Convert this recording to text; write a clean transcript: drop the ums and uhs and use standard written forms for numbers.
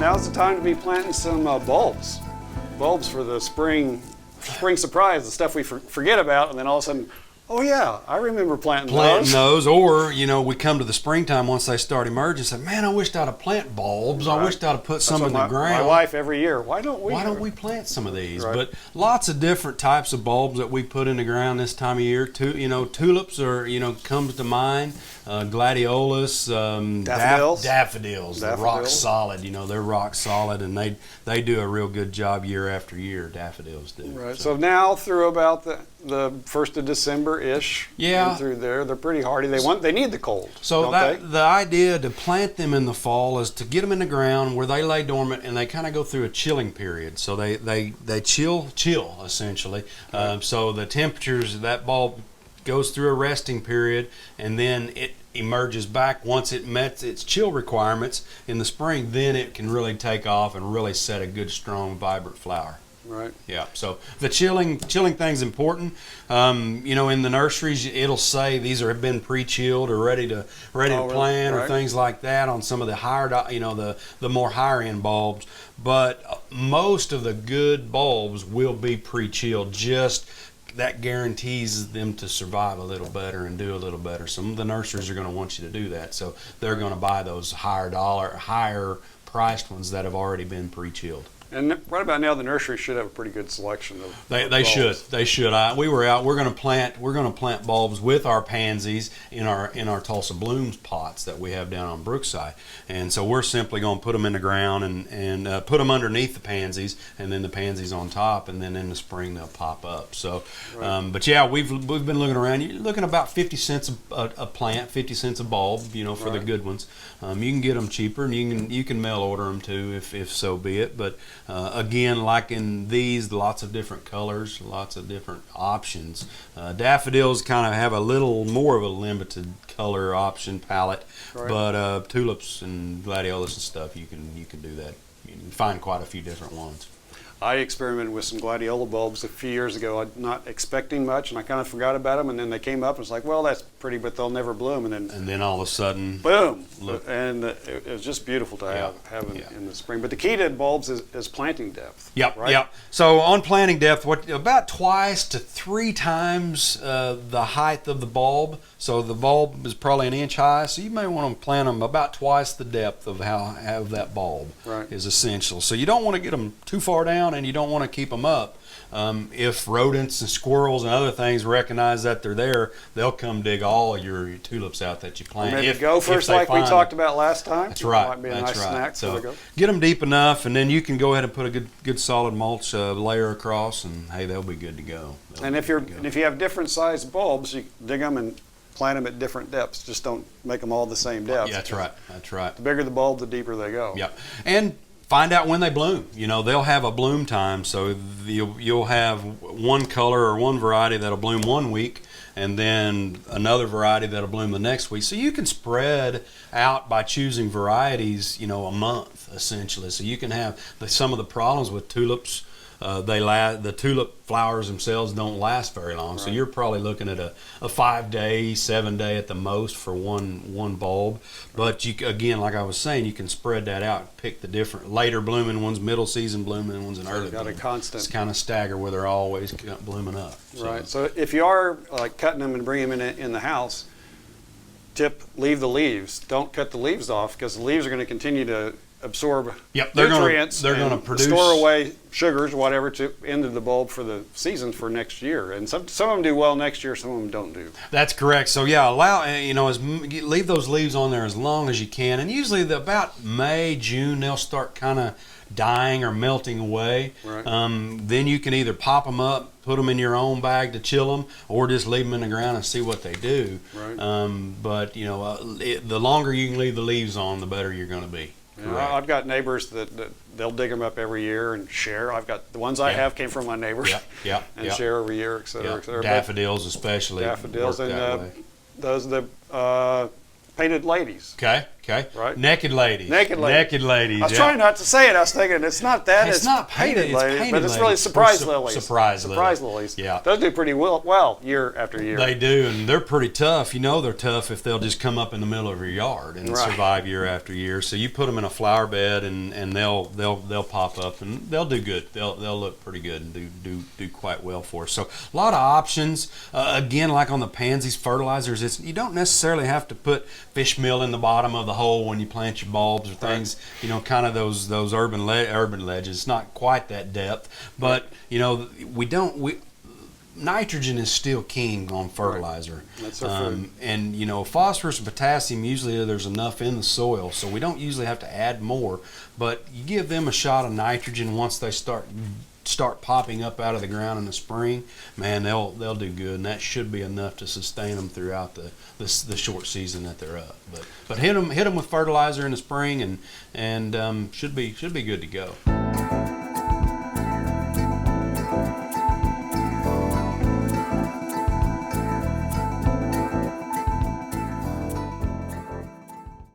now's the time to be planting some bulbs. Bulbs for the spring surprise, the stuff we forget about, and then all of a sudden, oh yeah, I remember planting those. Or, we come to the springtime once they start emerging and say, man, I wished I'd have planted bulbs. Right. I wished I'd have put some in the ground. My wife every year, why don't we plant some of these? Right. But lots of different types of bulbs that we put in the ground this time of year. Tulips are, comes to mind. Gladiolus, daffodils. They're rock solid. They're rock solid, and they do a real good job year after year. Daffodils do. Right. So now through about the 1st of December-ish, yeah, through there, they're pretty hardy. They need the cold. So the idea to plant them in the fall is to get them in the ground where they lay dormant, and they kind of go through a chilling period. So they chill essentially. Right. So the temperatures of that bulb goes through a resting period, and then it emerges back. Once it met its chill requirements in the spring, then it can really take off and really set a good, strong, vibrant flower. Right. Yeah. So the chilling thing's important. In the nurseries, it'll say these have been pre-chilled or ready to plant, or things like that on some of the higher, the more higher end bulbs. But most of the good bulbs will be pre-chilled. Just that guarantees them to survive a little better and do a little better. Some of the nurseries are going to want you to do that, so they're going to buy those higher priced ones that have already been pre-chilled. And right about now, the nursery should have a pretty good selection of They bulbs. should. We were out. We're going to plant bulbs with our pansies in our Tulsa Blooms pots that we have down on Brookside, and so we're simply going to put them in the ground and put them underneath the pansies, and then the pansies on top, and then in the spring they'll pop up. So, right. But yeah, we've been looking around. You're looking about 50 cents a plant, 50 cents a bulb, for the good ones. You can get them cheaper, and you can mail order them too, if so be it. But again, like in these, lots of different colors, lots of different options. Daffodils kind of have a little more of a limited color option palette, right. But tulips and gladiolus and stuff, you can do that. You can find quite a few different ones. I experimented with some gladiola bulbs a few years ago. I'm not expecting much, and I kind of forgot about them. And then they came up, and it's like, well, that's pretty, but they'll never bloom. And then all of a sudden, boom! And it was just beautiful to have in the spring. But the key to bulbs is planting depth. Yep, right? yep. So on planting depth, about 2 to 3 times the height of the bulb. So the bulb is probably an inch high, so you may want to plant them about twice the depth of how that bulb is essential. So you don't want to get them too far down, and you don't want to keep them up. If rodents and squirrels and other things recognize that they're there, they'll come dig all your tulips out that you plant. Or maybe gophers, like we talked about last time. That's right. Might be a nice snack. So get them deep enough, and then you can go ahead and put a good solid mulch layer across, and hey, they'll be good to go. And if you have different sized bulbs, you dig them and plant them at different depths. Just don't make them all the same depth. Yeah, that's right. The bigger the bulb, the deeper they go. Yep. And find out when they bloom. They'll have a bloom time, so you'll have one color or one variety that'll bloom 1 week, and then another variety that'll bloom the next week. So you can spread out by choosing varieties, a month essentially. So you can have some of the problems with tulips. The tulip flowers themselves don't last very long, so you're probably looking at a 5-day, 7-day at the most for one bulb. But again, like I was saying, you can spread that out, pick the different later blooming ones, middle season blooming ones, and early blooming. It's kind of stagger where they're always blooming up. Right. So if you are cutting them and bringing them in the house, leave the leaves. Don't cut the leaves off, because the leaves are going to continue to absorb nutrients. They're going to produce, store away sugars, whatever, to into the bulb for the season for next year. And some of them do well next year, some of them don't do. That's correct. So leave those leaves on there as long as you can. And usually about May, June, they'll start kind of dying or melting away. Right. Then you can either pop them up, put them in your own bag to chill them, or just leave them in the ground and see what they do. Right. But the longer you can leave the leaves on, the better you're going to be. I've got neighbors that they'll dig them up every year and share. I've got the ones I have came from my neighbors. And share every year, et cetera, et cetera. Daffodils especially. Daffodils and those painted ladies. Okay. Okay. Right. Naked ladies. Naked ladies. Naked ladies. I was trying not to say it. I was thinking it's not that. It's not painted ladies, it's but it's really surprise lilies. Surprise lilies. Yeah. Those do pretty well year after year. They do, and they're pretty tough. You know they're tough if they'll just come up in the middle of your yard and survive year after year. So you put them in a flower bed, and they'll pop up, and they'll do good. They'll look pretty good and do quite well for us. So a lot of options. Again, like on the pansies, fertilizers, you don't necessarily have to put fish meal in the bottom of the hole when you plant your bulbs or things. You know, kind of those urban ledges. It's not quite that depth, but you know nitrogen is still king on fertilizer. Right. That's our food. And you know, phosphorus and potassium, usually there's enough in the soil, so we don't usually have to add more. But you give them a shot of nitrogen once they start popping up out of the ground in the spring, man, they'll do good, and that should be enough to sustain them throughout the short season that they're up. But hit them with fertilizer in the spring, and should be good to go.